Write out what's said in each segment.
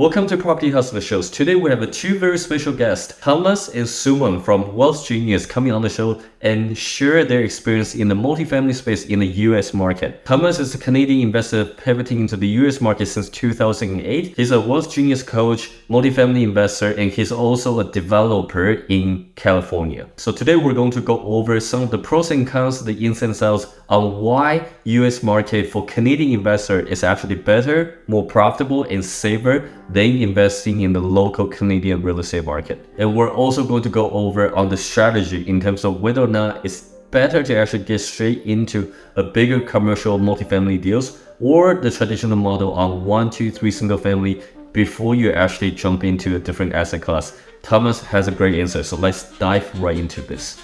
Welcome to Property Hustler Shows. Today we have two very special guests, Thomas and Suman from Wealth Genius, coming on the show and share their experience in the multifamily space in the US market. Thomas is a Canadian investor pivoting into the US market since 2008. He's a Wealth Genius coach, multifamily investor, and he's also a developer in California. So today we're going to go over some of the pros and cons, the ins and outs on why US market for Canadian investor is actually better, more profitable, and safer than investing in the local Canadian real estate market. And we're also going to go over on the strategy in terms of whether or not it's better to actually get straight into a bigger commercial multifamily deals or the traditional model on 1, 2, 3 single family before you actually jump into a different asset class. Thomas has a great answer, so let's dive right into this.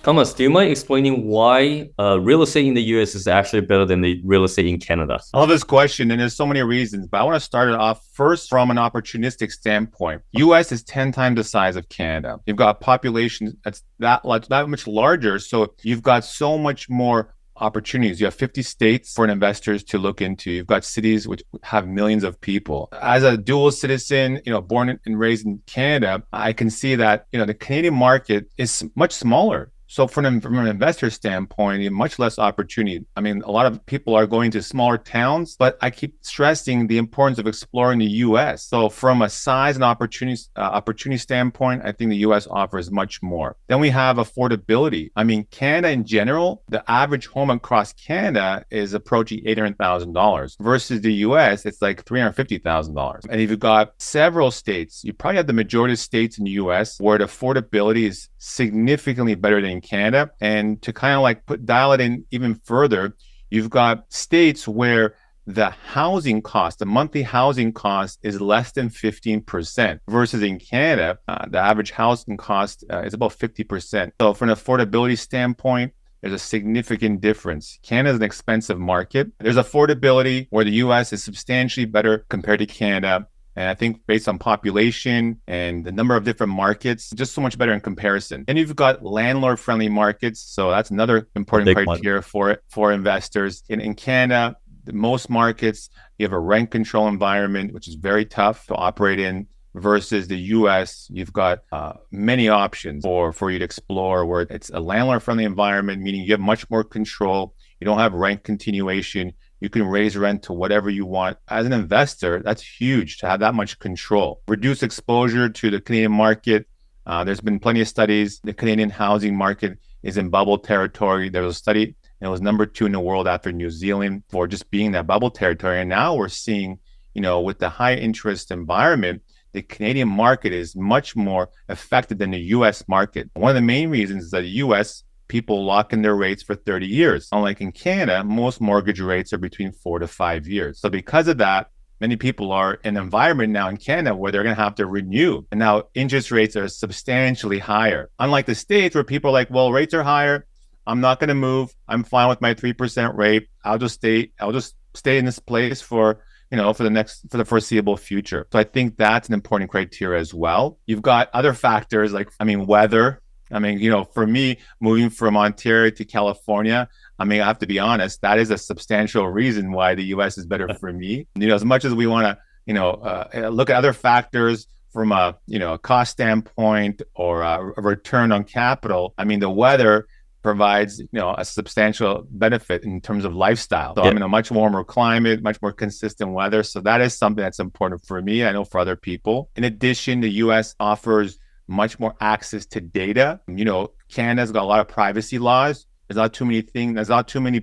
Thomas, do you mind explaining why real estate in the US is actually better than the real estate in Canada? I love this question, and there's so many reasons, but I want to start it off first from an opportunistic standpoint. US is 10 times the size of Canada. You've got a population that's that much larger, so you've got so much more opportunities. You have 50 states for investors to look into. You've got cities which have millions of people. As a dual citizen, born and raised in Canada, I can see that, the Canadian market is much smaller. So from an investor standpoint, much less opportunity. I mean, a lot of people are going to smaller towns, but I keep stressing the importance of exploring the U.S. So from a size and opportunity standpoint, I think the U.S. offers much more. Then we have affordability. I mean, Canada in general, the average home across Canada is approaching $800,000 versus the U.S. it's like $350,000. And if you've got several states, you probably have the majority of states in the U.S. where the affordability is significantly better than Canada. And to kind of dial it in even further, you've got states where the housing cost, the monthly housing cost is less than 15% versus in Canada, the average housing cost is about 50%. So from an affordability standpoint, there's a significant difference. Canada is an expensive market. There's affordability where the US is substantially better compared to Canada. And I think based on population and the number of different markets, just so much better in comparison. And you've got landlord-friendly markets. So that's another important criteria for investors. In Canada, most markets, you have a rent control environment, which is very tough to operate in, versus the US, you've got many options for you to explore, where it's a landlord-friendly environment, meaning you have much more control. You don't have rent continuation. You can raise rent to whatever you want. As an investor, that's huge to have that much control. Reduce exposure to the Canadian market. There's been plenty of studies. The Canadian housing market is in bubble territory. There was a study, and it was number 2 in the world after New Zealand for just being that bubble territory. And now we're seeing, with the high interest environment, the Canadian market is much more affected than the US market. One of the main reasons is that the US people lock in their rates for 30 years. Unlike in Canada, most mortgage rates are between 4 to 5 years. So because of that, many people are in an environment now in Canada where they're going to have to renew. And now interest rates are substantially higher. Unlike the States where people are like, well, rates are higher. I'm not going to move. I'm fine with my 3% rate. I'll just stay in this place for the foreseeable future. So I think that's an important criteria as well. You've got other factors weather. For me, moving from Ontario to California, I have to be honest, that is a substantial reason why the US is better for me. As much as we want to, look at other factors from a cost standpoint or a return on capital, the weather provides, a substantial benefit in terms of lifestyle. So I'm in a much warmer climate, much more consistent weather. So that is something that's important for me. I know for other people. In addition, the US offers much more access to data. Canada's got a lot of privacy laws. There's not too many things. There's not too many,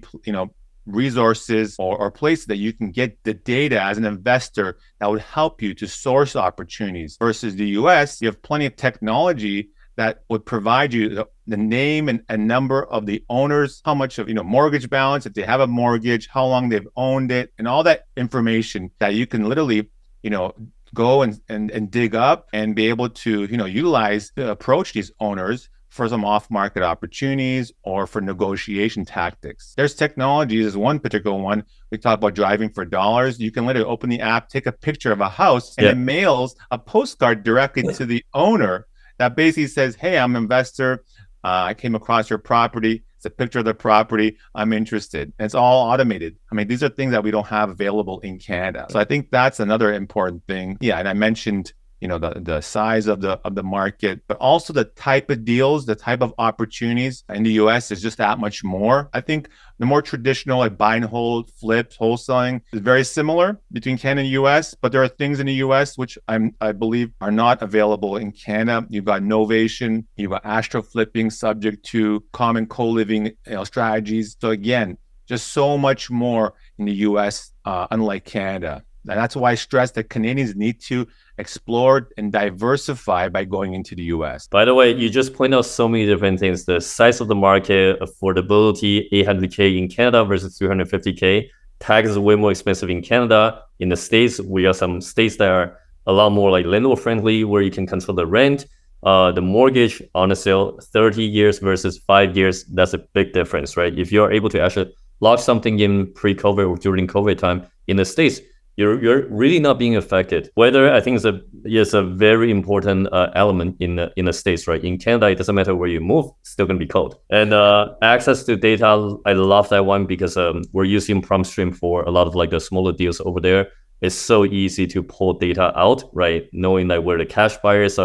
resources or places that you can get the data as an investor that would help you to source opportunities. Versus the US, you have plenty of technology that would provide you the name and number of the owners, how much of, mortgage balance, if they have a mortgage, how long they've owned it, and all that information that you can literally, go and dig up and be able to, utilize to approach these owners for some off-market opportunities or for negotiation tactics. There's technologies, there's one particular one, we talk about driving for dollars. You can literally open the app, take a picture of a house, and it mails a postcard directly to the owner that basically says, hey, I'm an investor. I came across your property. It's a picture of the property. I'm interested. And it's all automated. I mean, these are things that we don't have available in Canada. So I think that's another important thing. Yeah, and I mentioned the size of the market, but also the type of deals, the type of opportunities in the US is just that much more. I think the more traditional like buy and hold, flips, wholesaling is very similar between Canada and US, but there are things in the US which I believe are not available in Canada. You've got novation, you've got astro flipping subject to common co-living strategies. So again, just so much more in the US, unlike Canada. And that's why I stress that Canadians need to explore and diversify by going into the US. By the way, you just point out so many different things. The size of the market, affordability, 800K in Canada versus 350K. Tax is way more expensive in Canada. In the States, we have some states that are a lot more like landlord friendly, where you can control the rent. The mortgage on a sale, 30 years versus 5 years, that's a big difference, right? If you're able to actually lock something in pre-COVID or during COVID time in the States, you're really not being affected. Weather, I think, is a very important element in the States, right? In Canada, it doesn't matter where you move, it's still gonna be cold. And access to data, I love that one because we're using PromStream for a lot of like the smaller deals over there. It's so easy to pull data out, right? Knowing like where the cash buyers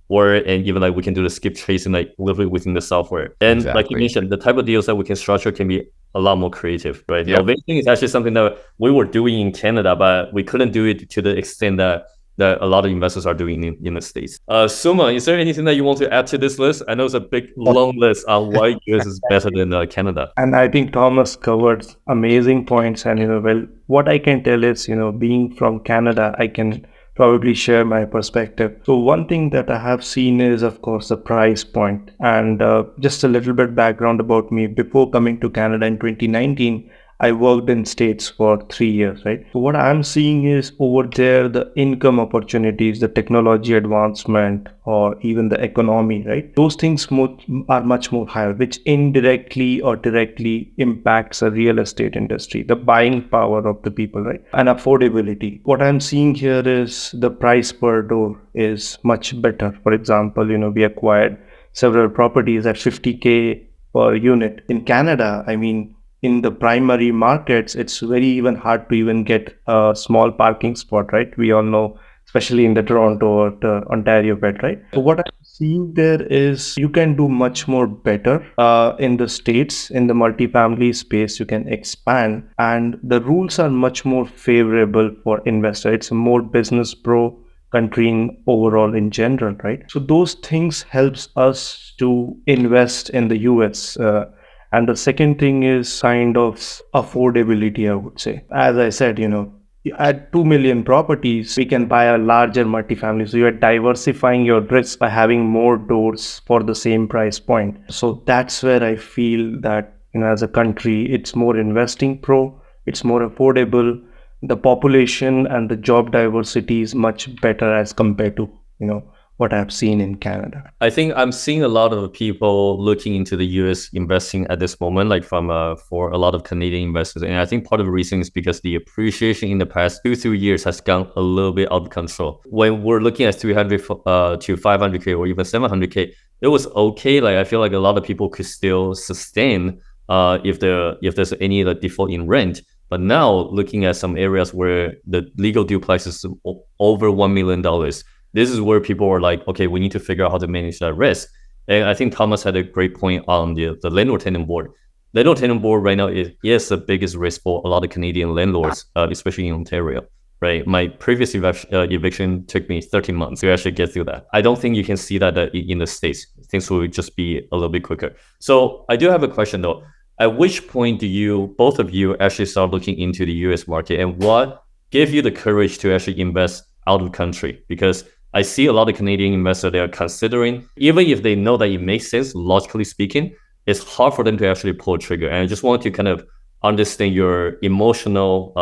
were, and even like we can do the skip tracing like literally within the software. And Exactly. like you mentioned, the type of deals that we can structure can be a lot more creative, right? Yep. Novation is actually something that we were doing in Canada, but we couldn't do it to the extent that a lot of investors are doing in the States. Suma, is there anything that you want to add to this list? I know it's a big, long list on why US is better than Canada. And I think Thomas covered amazing points. And, well, what I can tell is, being from Canada, I can probably share my perspective. So one thing that I have seen is, of course, the price point. And just a little bit background about me. Before coming to Canada in 2019, I worked in States for 3 years, right? So what I'm seeing is over there, the income opportunities, the technology advancement, or even the economy, right? Those things are much more higher, which indirectly or directly impacts the real estate industry, the buying power of the people, right? And affordability. What I'm seeing here is the price per door is much better. For example, we acquired several properties at 50K per unit. In Canada, I mean, in the primary markets, it's very even hard to even get a small parking spot, right? We all know, especially in the Toronto or the Ontario belt, right? So what I'm seeing there is you can do much more better in the States, in the multifamily space, you can expand, and the rules are much more favorable for investor. It's a more business pro country in overall in general, right? So those things helps us to invest in the US. And the second thing is kind of affordability, I would say. As I said, at 2 million properties, we can buy a larger multifamily. So you're diversifying your risk by having more doors for the same price point. So that's where I feel that, as a country, it's more investing pro, it's more affordable. The population and the job diversity is much better as compared to, what I've seen in Canada. I think I'm seeing a lot of people looking into the US investing at this moment, like for a lot of Canadian investors. And I think part of the reason is because the appreciation in the past 2-3 years has gone a little bit out of control. When we're looking at 300 to 500K or even 700K, it was okay. Like I feel like a lot of people could still sustain if there's any default in rent. But now looking at some areas where the legal duplex is over $1 million, this is where people are like, okay, we need to figure out how to manage that risk. And I think Thomas had a great point on the landlord-tenant board. Landlord-tenant board right now is the biggest risk for a lot of Canadian landlords, especially in Ontario, right? My previous eviction took me 13 months to actually get through that. I don't think you can see that in the States. Things will just be a little bit quicker. So I do have a question though. At which point do both of you actually start looking into the US market, and what gave you the courage to actually invest out of country? Because I see a lot of Canadian investors, they are considering, even if they know that it makes sense, logically speaking, it's hard for them to actually pull a trigger. And I just want to kind of understand your emotional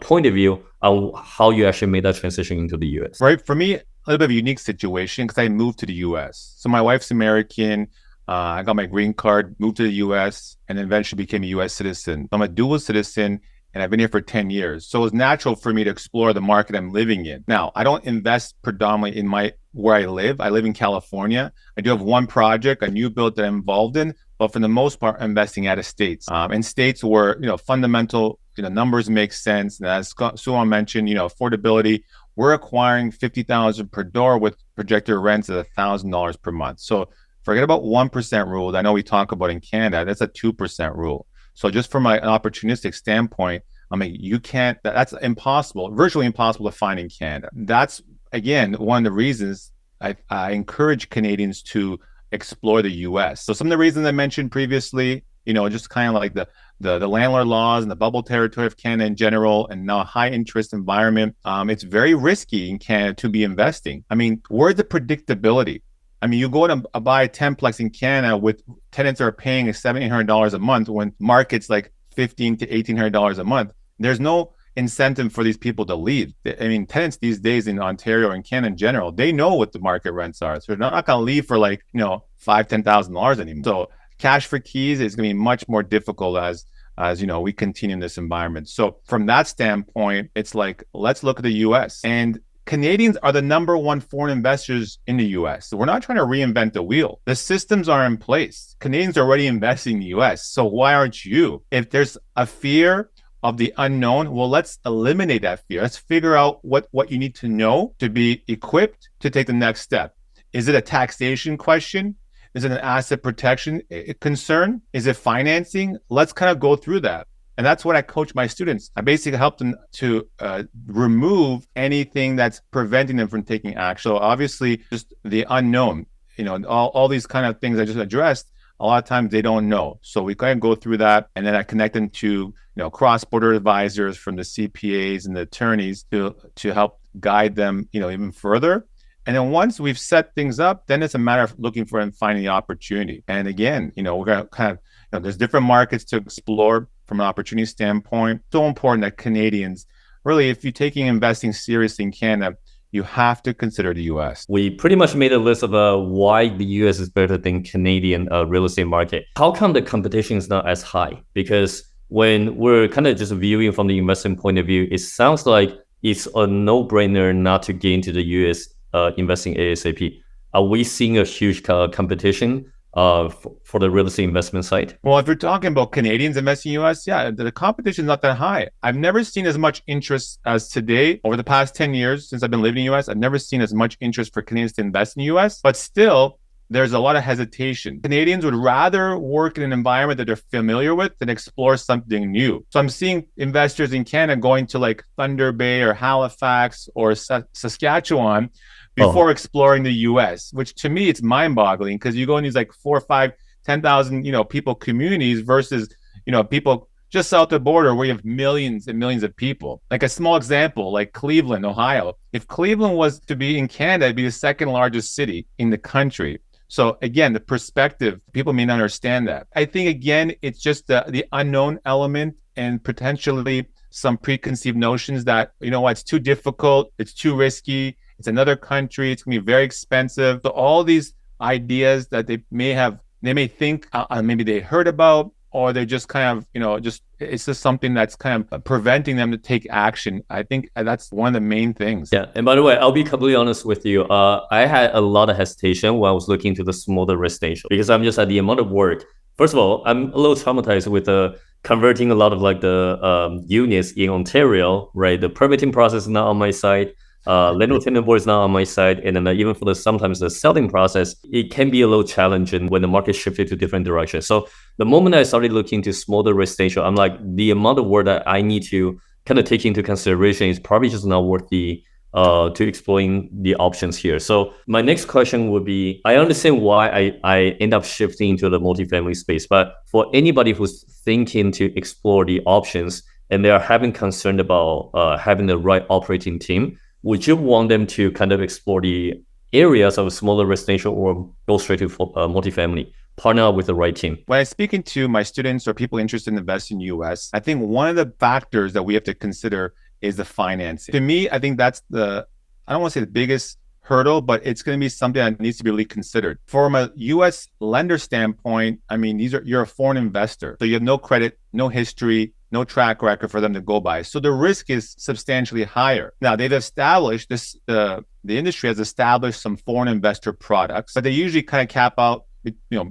point of view on how you actually made that transition into the US. Right. For me, a little bit of a unique situation because I moved to the US. So my wife's American. I got my green card, moved to the US, and then eventually became a US citizen. I'm a dual citizen, and I've been here for 10 years. So it was natural for me to explore the market I'm living in. Now, I don't invest predominantly in my where I live. I live in California. I do have one project, a new build that I'm involved in, but for the most part, I'm investing out of states, in states where, fundamental, numbers make sense. And as Suman mentioned, affordability, we're acquiring 50,000 per door with projected rents at $1,000 per month. So forget about 1% rule that I know we talk about in Canada. That's a 2% rule. So just from an opportunistic standpoint, I mean, that's impossible, virtually impossible to find in Canada. That's, again, one of the reasons I encourage Canadians to explore the US. So some of the reasons I mentioned previously, just kind of like the landlord laws and the bubble territory of Canada in general, and now a high interest environment. It's very risky in Canada to be investing. I mean, where's the predictability? I mean, you go to buy a 10-plex in Canada with tenants that are paying $1,700 a month when market's like $1,500 to $1,800 a month. There's no incentive for these people to leave. I mean, tenants these days in Ontario and Canada in general, they know what the market rents are. So they're not going to leave for like, $5,000, $10,000 anymore. So cash for keys is going to be much more difficult as we continue in this environment. So from that standpoint, it's like, let's look at the US. And Canadians are the number one foreign investors in the US. So we're not trying to reinvent the wheel. The systems are in place. Canadians are already investing in the US. So why aren't you? If there's a fear of the unknown, well, let's eliminate that fear. Let's figure out what you need to know to be equipped to take the next step. Is it a taxation question? Is it an asset protection concern? Is it financing? Let's kind of go through that. And that's what I coach my students. I basically help them to remove anything that's preventing them from taking action. So obviously, just the unknown, all these kind of things I just addressed, a lot of times they don't know. So we kind of go through that, and then I connect them to cross-border advisors from the CPAs and the attorneys to help guide them even further. And then once we've set things up, then it's a matter of looking for and finding the opportunity. And again, we're going to kind of, there's different markets to explore from an opportunity standpoint. So important that Canadians, really, if you're taking investing seriously in Canada, you have to consider the US. We pretty much made a list of why the US is better than Canadian real estate market. How come the competition is not as high? Because when we're kind of just viewing from the investment point of view, it sounds like it's a no-brainer not to get into the US investing ASAP. Are we seeing a huge competition for the real estate investment side? Well, if you're talking about Canadians investing in US, yeah, the competition is not that high. I've never seen as much interest as today. Over the past 10 years since I've been living in the US, I've never seen as much interest for Canadians to invest in the US, but still, there's a lot of hesitation. Canadians would rather work in an environment that they're familiar with than explore something new. So I'm seeing investors in Canada going to like Thunder Bay or Halifax or Saskatchewan before exploring the US, which to me, it's mind-boggling because you go in these like 4, 5, 10,000, people communities versus, people just south of the border where you have millions and millions of people. Like a small example, like Cleveland, Ohio. If Cleveland was to be in Canada, it'd be the second largest city in the country. So again, the perspective, people may not understand that. I think, again, it's just the unknown element and potentially some preconceived notions that, it's too difficult, it's too risky, it's another country, it's going to be very expensive. So all these ideas that they may think, maybe they heard about, or they're just kind of, it's just something that's kind of preventing them to take action. I think that's one of the main things. Yeah. And by the way, I'll be completely honest with you. I had a lot of hesitation when I was looking into the smaller residential because I'm just at the amount of work. First of all, I'm a little traumatized with converting a lot of like the units in Ontario, right? The permitting process is not on my side. Landlord tenant board is not on my side, and then even for sometimes the selling process, it can be a little challenging when the market shifted to different directions. So the moment I started looking to smaller residential, I'm like, the amount of work that I need to kind of take into consideration is probably just not worth the to exploring the options here. So my next question would be, I understand why I end up shifting into the multifamily space, but for anybody who's thinking to explore the options and they are having concern about having the right operating team, would you want them to kind of explore the areas of smaller residential or go straight to multifamily, partner up with the right team? When I'm speaking to my students or people interested in investing in the US, I think one of the factors that we have to consider is the financing. To me, I think that's I don't want to say the biggest hurdle, but it's going to be something that needs to be really considered. From a US lender standpoint, I mean, you're a foreign investor. So you have no credit, no history, no track record for them to go by. So the risk is substantially higher. Now they've established this, the industry has established some foreign investor products, but they usually kind of cap out,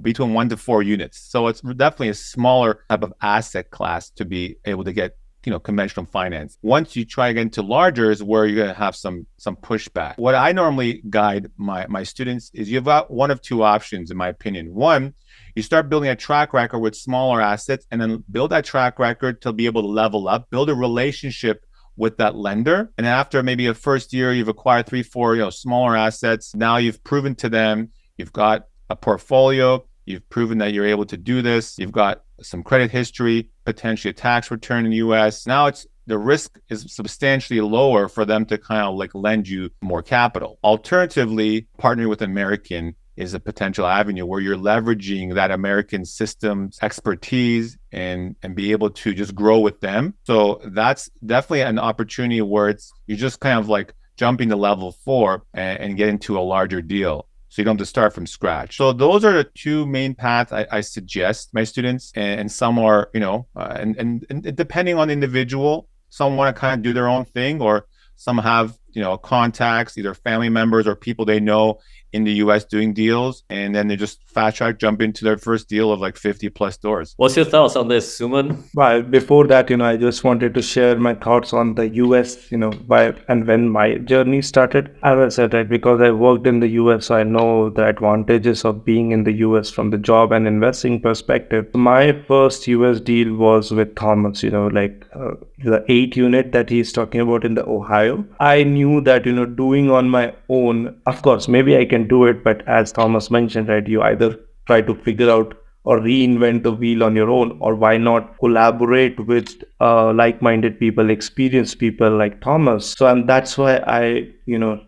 between 1 to 4 units. So it's definitely a smaller type of asset class to be able to get, conventional finance. Once you try to get into larger is where you're going to have some pushback. What I normally guide my students is you've got one of two options, in my opinion. One, you start building a track record with smaller assets and then build that track record to be able to level up, build a relationship with that lender. And after maybe a first year, you've acquired 3, 4, smaller assets. Now you've proven to them, you've got a portfolio, you've proven that you're able to do this, you've got some credit history, potentially a tax return in the US. Now the risk is substantially lower for them to kind of like lend you more capital. Alternatively, partnering with American is a potential avenue where you're leveraging that American system's expertise and be able to just grow with them. So that's definitely an opportunity where you're just kind of like jumping to level 4 and get into a larger deal. So you don't have to start from scratch. So those are the two main paths I suggest my students, and some are, and depending on the individual, some want to kind of do their own thing, or some have, contacts, either family members or people they know in the US doing deals, and then they just fast track jump into their first deal of like 50 plus doors. What's your thoughts on this, Suman? Well, before that, I just wanted to share my thoughts on the US, why and when my journey started. As I said, right, because I worked in the US, so I know the advantages of being in the US from the job and investing perspective. My first US deal was with Thomas, the 8 unit that he's talking about in the Ohio. I knew that, doing on my own, of course, maybe I can do it, but as Thomas mentioned, right, you either try to figure out or reinvent the wheel on your own, or why not collaborate with like-minded people, experienced people like Thomas. So and that's why I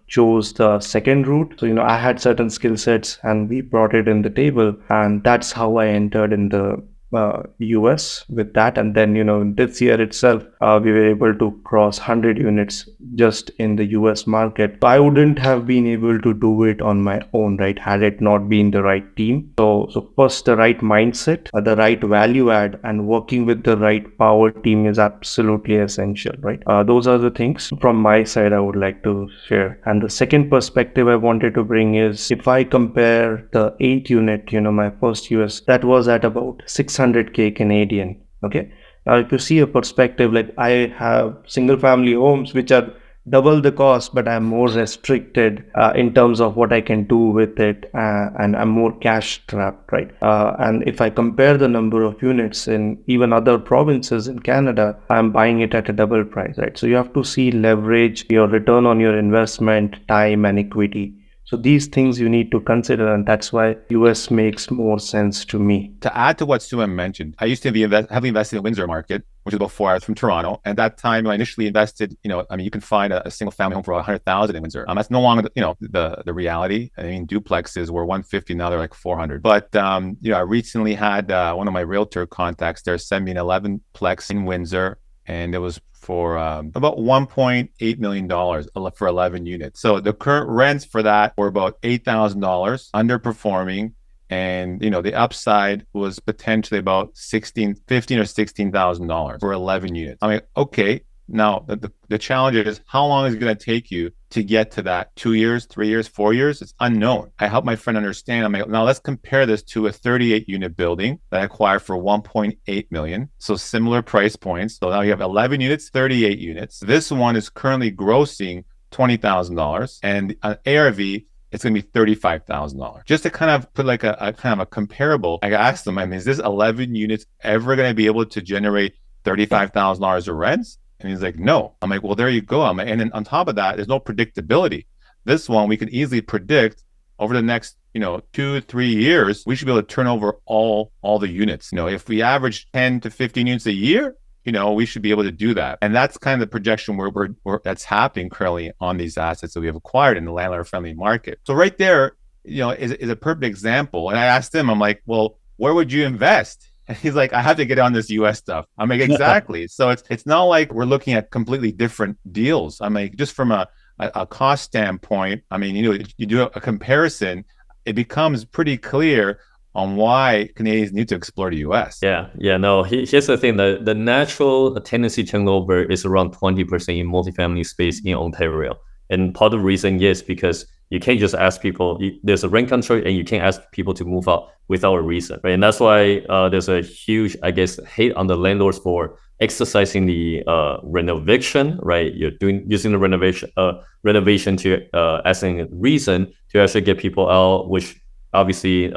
chose the second route. So I had certain skill sets and we brought it in the table, and that's how I entered in the US with that. And then this year itself we were able to cross 100 units just in the US market. I wouldn't have been able to do it on my own, right, had it not been the right team. So first, the right mindset, the right value add, and working with the right power team is absolutely essential, right? Those are the things from my side I would like to share. And the second perspective I wanted to bring is, if I compare the 8 unit, my first US, that was at about 600K Canadian. Okay. Now, if you see a perspective, like I have single family homes which are double the cost, but I'm more restricted in terms of what I can do with it, and I'm more cash strapped, right? And if I compare the number of units in even other provinces in Canada, I'm buying it at a double price, right? So you have to see leverage, your return on your investment, time and equity. So these things you need to consider, and that's why US makes more sense to me. To add to what Suman mentioned, I used to be heavily invested in the Windsor market, which is about 4 hours from Toronto. And at that time, I initially invested, you can find a single family home for 100,000 in Windsor. That's no longer, the reality. I mean, duplexes were 150, now they're like 400. But, I recently had one of my realtor contacts there send me an 11-plex in Windsor, and it was for about $1.8 million for 11 units. So the current rents for that were about $8,000, underperforming. And, the upside was potentially about $15,000 or $16,000 for 11 units. I'm like, okay, now the challenge is, how long is it going to take you to get to that? 2 years, 3 years, 4 years? It's unknown. I help my friend understand. I'm like, now let's compare this to a 38 unit building that I acquired for 1.8 million. So similar price points. So now you have 11 units, 38 units. This one is currently grossing $20,000, and an ARV, it's going to be $35,000. Just to kind of put like a kind of a comparable, I asked them, is this 11 units ever going to be able to generate $35,000 of rents? And he's like, no. I'm like, well, there you go. And then on top of that, there's no predictability. This one, we can easily predict over the next, 2 3 years, we should be able to turn over all the units. If we average 10 to 15 units a year, we should be able to do that. And that's kind of the projection where that's happening currently on these assets that we have acquired in the landlord-friendly market. So right there, is a perfect example. And I asked him, I'm like, well, where would you invest? And he's like, I have to get on this US stuff. I'm like, exactly. So it's not like we're looking at completely different deals. I'm like, just from a cost standpoint, you do a comparison, it becomes pretty clear on why Canadians need to explore the US. No. Here's the thing: the natural tendency turnover is around 20% in multifamily space in Ontario, and part of the reason is because you can't just ask people. There's a rent control, and you can't ask people to move out without a reason, right? And that's why there's a huge, I guess, hate on the landlords for exercising the renovation, right? You're using the renovation to as a reason to actually get people out, which obviously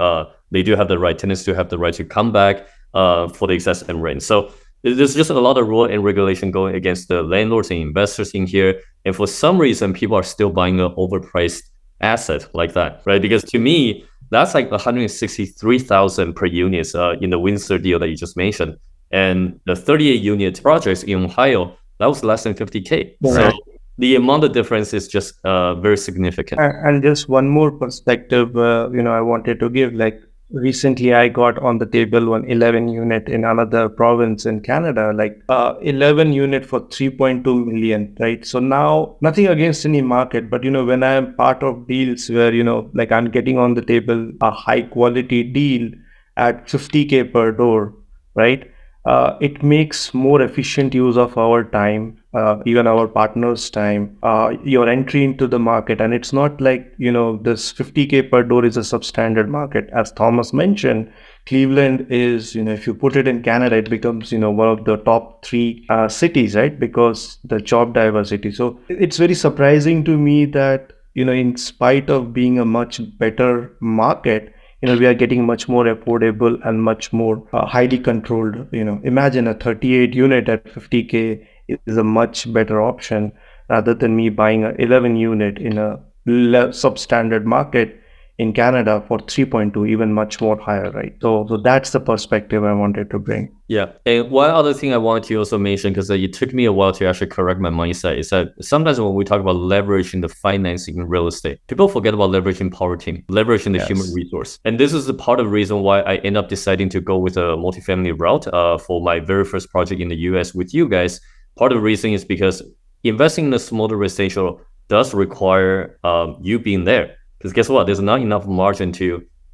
they do have the right, tenants do have the right to come back for the excessive rent. So there's just a lot of rule and regulation going against the landlords and investors in here. And for some reason, people are still buying an overpriced asset like that, right? Because to me, that's like 163,000 per unit in the Windsor deal that you just mentioned. And the 38 unit projects in Ohio, that was less than 50K. Right. So the amount of difference is just very significant. And just one more perspective, I wanted to give. Like recently, I got on the table one 11 unit in another province in Canada, like 11 unit for 3.2 million, right? So now, nothing against any market, but when I'm part of deals where like I'm getting on the table a high quality deal at 50K per door, right? It makes more efficient use of our time, even our partners' time, your entry into the market. And it's not like, this 50K per door is a substandard market. As Thomas mentioned, Cleveland is, if you put it in Canada, it becomes, one of the top three cities, right? Because the job diversity. So it's very surprising to me that, in spite of being a much better market, we are getting much more affordable and much more highly controlled. Imagine a 38 unit at 50K is a much better option rather than me buying a 11 unit in a substandard market in Canada for 3.2, even much more higher, right? So that's the perspective I wanted to bring. Yeah. And one other thing I wanted to also mention, because it took me a while to actually correct my mindset, is that sometimes when we talk about leveraging the financing in real estate, people forget about leveraging power team, leveraging the human resource. And this is the part of the reason why I end up deciding to go with a multifamily route for my very first project in the US with you guys. Part of the reason is because investing in a smaller residential does require you being there. Because guess what? There's not enough margin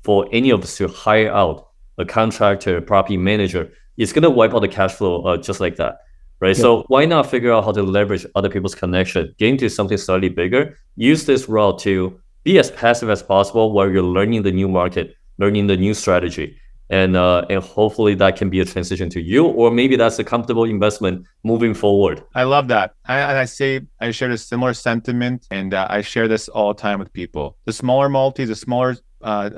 for any of us to hire out a contractor, property manager. It's going to wipe out the cash flow just like that, right? Yeah. So why not figure out how to leverage other people's connection, get into something slightly bigger, use this route to be as passive as possible while you're learning the new market, learning the new strategy. And hopefully that can be a transition to you, or maybe that's a comfortable investment moving forward. I love that. I share a similar sentiment, and I share this all the time with people. The smaller multis, the smaller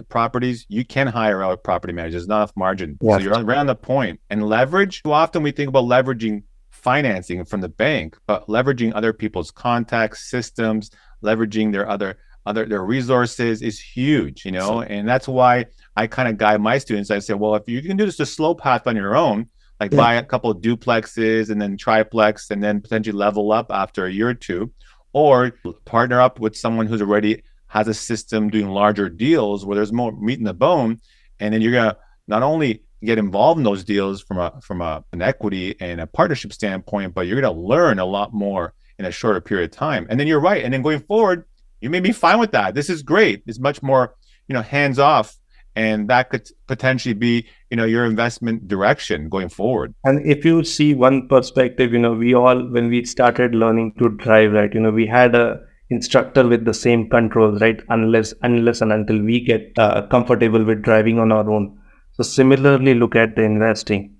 properties, you can hire out property managers. There's not enough margin. Yes. So you're right on the point. And leverage, too often we think about leveraging financing from the bank, but leveraging other people's contacts, systems, leveraging their resources is huge, and that's why I kind of guide my students. I say, well, if you can do this a slow path on your own, like buy a couple of duplexes and then triplex and then potentially level up after a year or two, or partner up with someone who's already has a system doing larger deals where there's more meat in the bone. And then you're going to not only get involved in those deals from an equity and a partnership standpoint, but you're going to learn a lot more in a shorter period of time. And then you're right. And then going forward, you may be fine with that. This is great. It's much more, hands off. And that could potentially be, your investment direction going forward. And if you see one perspective, we all, when we started learning to drive, right, we had a instructor with the same controls, right, unless and until we get comfortable with driving on our own. So similarly, look at the investing.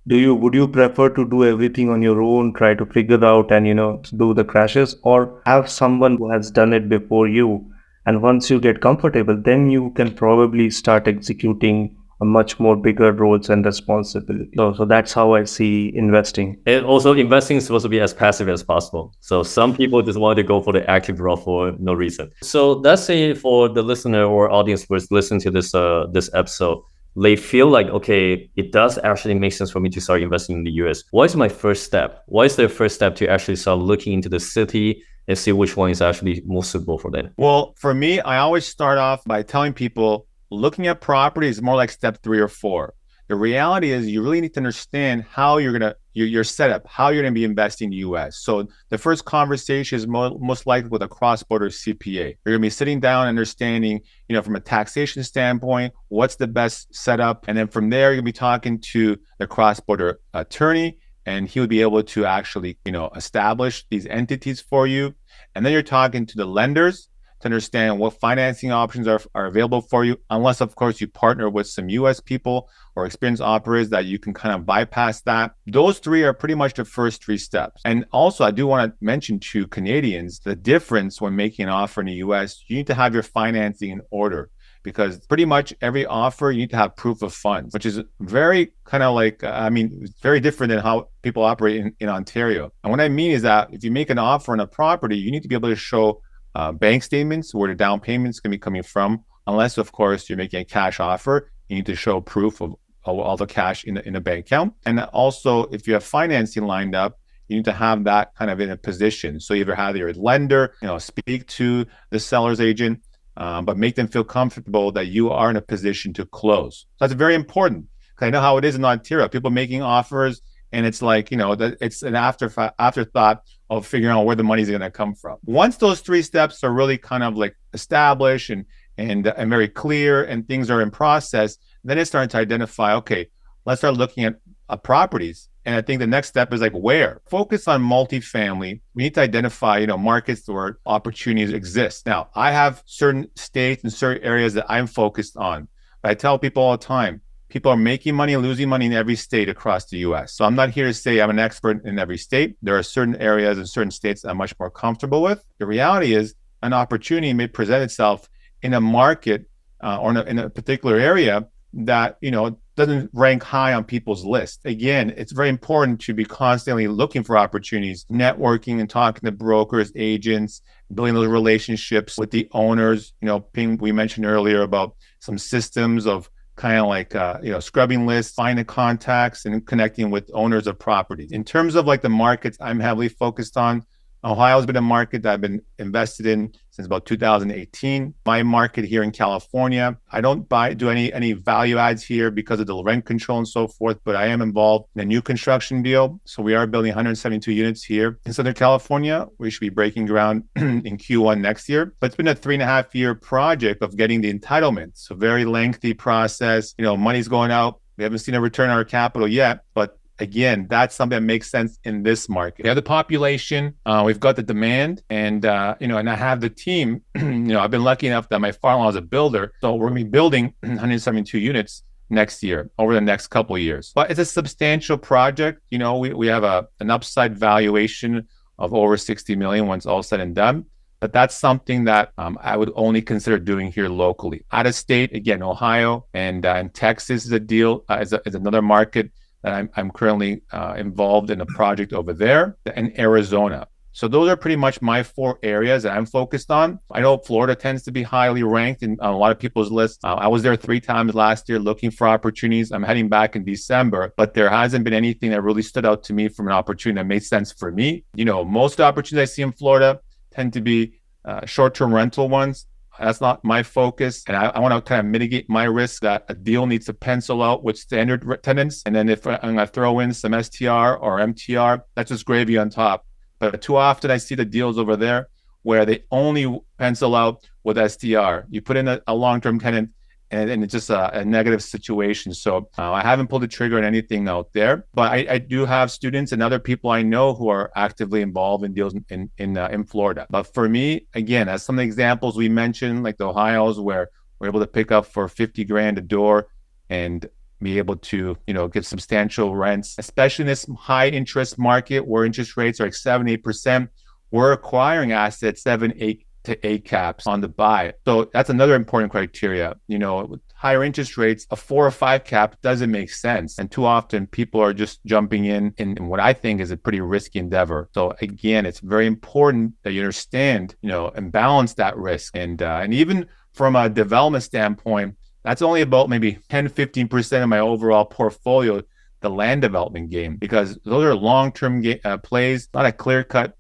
Would you prefer to do everything on your own, try to figure out and do the crashes, or have someone who has done it before you? And once you get comfortable, then you can probably start executing a much more bigger roles and responsibility. So that's how I see investing. And also, investing is supposed to be as passive as possible. So some people just want to go for the active route for no reason. So let's say for the listener or audience who's listening to this episode, they feel like, okay, it does actually make sense for me to start investing in the US. What is my first step? What is their first step to actually start looking into the city and see which one is actually most suitable for them? Well, for me, I always start off by telling people looking at property is more like step 3 or 4. The reality is you really need to understand how you're going to, your setup, how you're going to be investing in the US. So the first conversation is most likely with a cross-border CPA. You're going to be sitting down, understanding, from a taxation standpoint, what's the best setup. And then from there, you'll be talking to the cross-border attorney, and he would be able to actually, establish these entities for you. And then you're talking to the lenders to understand what financing options are available for you, unless, of course, you partner with some US people or experienced operators that you can kind of bypass that. Those three are pretty much the first three steps. And also, I do want to mention to Canadians the difference when making an offer in the US. You need to have your financing in order, because pretty much every offer, you need to have proof of funds, which is very kind of like, it's very different than how people operate in Ontario. And what I mean is that if you make an offer on a property, you need to be able to show bank statements where the down payments can be coming from, unless, of course, you're making a cash offer. You need to show proof of all the cash in a bank account. And also, if you have financing lined up, you need to have that kind of in a position. So you either have your lender, speak to the seller's agent, but make them feel comfortable that you are in a position to close. So that's very important, because I know how it is in Ontario. People making offers, and it's like, it's an afterthought of figuring out where the money's going to come from. Once those three steps are really kind of like established and very clear, and things are in process, then it's starting to identify, okay, let's start looking at properties. And I think the next step is like, where? Focus on multifamily. We need to identify, markets where opportunities exist. Now, I have certain states and certain areas that I'm focused on. But I tell people all the time, people are making money and losing money in every state across the US. So I'm not here to say I'm an expert in every state. There are certain areas and certain states that I'm much more comfortable with. The reality is an opportunity may present itself in a market or in a particular area that, doesn't rank high on people's list. Again, it's very important to be constantly looking for opportunities, networking and talking to brokers, agents, building those relationships with the owners. We mentioned earlier about some systems of kind of like, scrubbing lists, finding contacts, and connecting with owners of properties. In terms of like the markets I'm heavily focused on, Ohio has been a market that I've been invested in since about 2018. My market here in California, I don't do any value adds here because of the rent control and so forth, but I am involved in a new construction deal. So we are building 172 units here in Southern California. We should be breaking ground in Q1 next year. But it's been a 3.5-year project of getting the entitlements. So very lengthy process. Money's going out. We haven't seen a return on our capital yet, but again, that's something that makes sense in this market. We have the population, we've got the demand, and and I have the team. I've been lucky enough that my father-in-law is a builder, so we're going to be building 172 units next year, over the next couple of years. But it's a substantial project. We have an upside valuation of over 60 million once all said and done. But that's something that I would only consider doing here locally. Out of state, again, Ohio and Texas is a deal, is another market that I'm currently involved in a project over there, and Arizona. So those are pretty much my 4 areas that I'm focused on. I know Florida tends to be highly ranked in a lot of people's lists. I was there 3 times last year looking for opportunities. I'm heading back in December, but there hasn't been anything that really stood out to me from an opportunity that made sense for me. Most opportunities I see in Florida tend to be short-term rental ones. That's not my focus. And I want to kind of mitigate my risk that a deal needs to pencil out with standard tenants. And then if I'm going to throw in some STR or MTR, that's just gravy on top. But too often I see the deals over there where they only pencil out with STR. You put in a long-term tenant and it's just a negative situation. So I haven't pulled the trigger on anything out there, but I do have students and other people I know who are actively involved in deals in Florida. But for me, again, as some of the examples we mentioned, like the Ohio's, where we're able to pick up for 50 grand a door and be able to, get substantial rents, especially in this high interest market where interest rates are like 7-8%, we're acquiring assets 7-8 to 8 caps on the buy. So that's another important criteria. With higher interest rates, a 4 or 5 cap doesn't make sense. And too often people are just jumping in what I think is a pretty risky endeavor. So again, it's very important that you understand, and balance that risk. And even from a development standpoint, that's only about maybe 10-15% of my overall portfolio, the land development game, because those are long-term plays, not a clear-cut,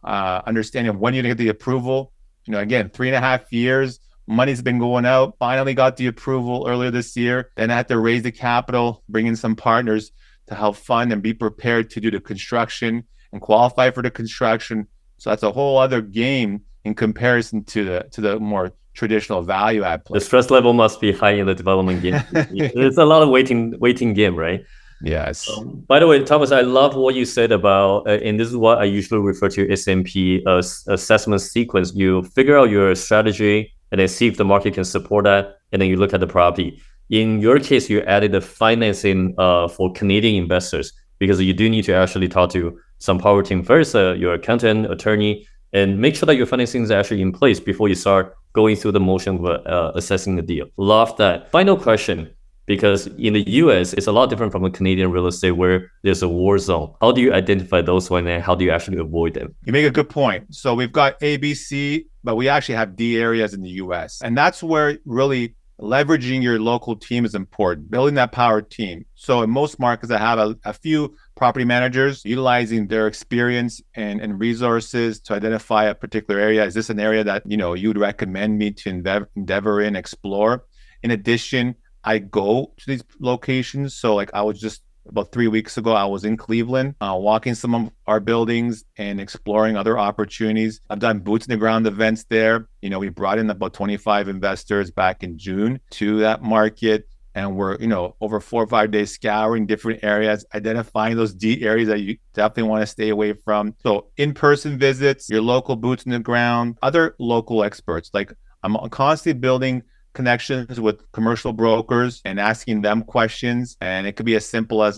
understanding of when you're going to get the approval. Again, 3.5 years Money's been going out. Finally got the approval earlier this year. Then I had to raise the capital, bring in some partners to help fund and be prepared to do the construction and qualify for the construction. So that's a whole other game in comparison to the more traditional value add play. The stress level must be high in the development game. It's a lot of waiting game, right? Yes. By the way, Thomas, I love what you said about, and this is what I usually refer to SMP assessment sequence. You figure out your strategy and then see if the market can support that, and then you look at the property. In your case, you added the financing for Canadian investors because you do need to actually talk to some power team first, your accountant, attorney, and make sure that your financing is actually in place before you start going through the motion of assessing the deal. Love that. Final question. Because in the US, it's a lot different from a Canadian real estate where there's a war zone. How do you identify those ones and how do you actually avoid them? You make a good point. So we've got A, B, C, but we actually have D areas in the US. And that's where really leveraging your local team is important, building that power team. So in most markets, I have a few property managers utilizing their experience and resources to identify a particular area. Is this an area that, you'd recommend me to endeavor in, explore? In addition, I go to these locations. So like I was just about 3 weeks ago, I was in Cleveland, walking some of our buildings and exploring other opportunities. I've done boots in the ground events there. We brought in about 25 investors back in June to that market. And we're, over 4 or 5 days scouring different areas, identifying those D areas that you definitely want to stay away from. So in-person visits, your local boots in the ground, other local experts. Like I'm constantly building connections with commercial brokers and asking them questions. And it could be as simple as,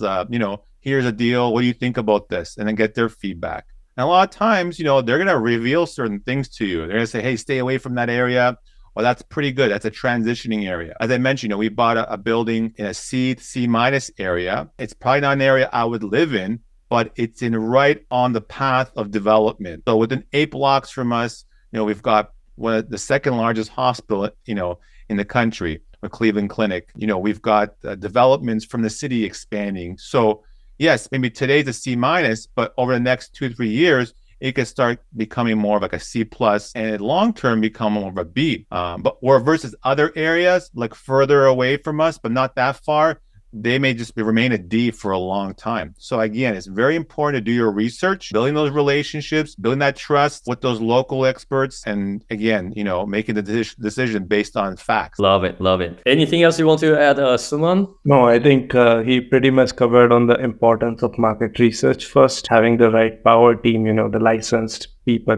here's a deal. What do you think about this? And then get their feedback. And a lot of times, they're going to reveal certain things to you. They're going to say, hey, stay away from that area. Well, that's pretty good. That's a transitioning area. As I mentioned, we bought a building in a C minus area. It's probably not an area I would live in, but it's right on the path of development. So within 8 blocks from us, we've got one of the second largest hospital, in the country, a Cleveland Clinic. We've got developments from the city expanding. So yes, maybe today's a C minus, but over the next 2-3 years, it could start becoming more of like a C plus and long term become more of a B. Or versus other areas like further away from us, but not that far, they may just remain a D for a long time. So again, it's very important to do your research, building those relationships, building that trust with those local experts, and again, making the decision based on facts. Love it. Anything else you want to add, Suman? No, I think he pretty much covered on the importance of market research first, having the right power team, the licensed people,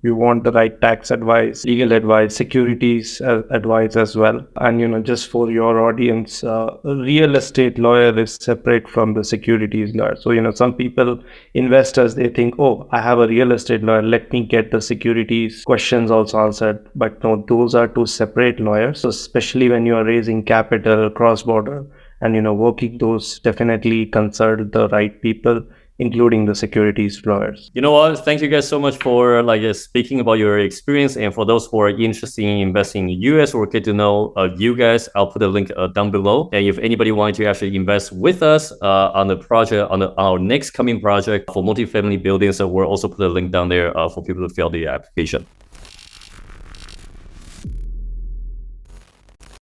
you want the right tax advice, legal advice, securities advice as well. And, just for your audience, a real estate lawyer is separate from the securities lawyer. So, some people, investors, they think, oh, I have a real estate lawyer, let me get the securities questions also answered. But no, those are two separate lawyers. So especially when you are raising capital cross-border and, working those, definitely consult the right people, including the securities lawyers. You know what? Thank you guys so much for speaking about your experience. And for those who are interested in investing in the US or get to know you guys, I'll put a link down below. And if anybody wants to actually invest with us on the project, on our next coming project for multifamily buildings, we'll also put a link down there for people to fill out the application.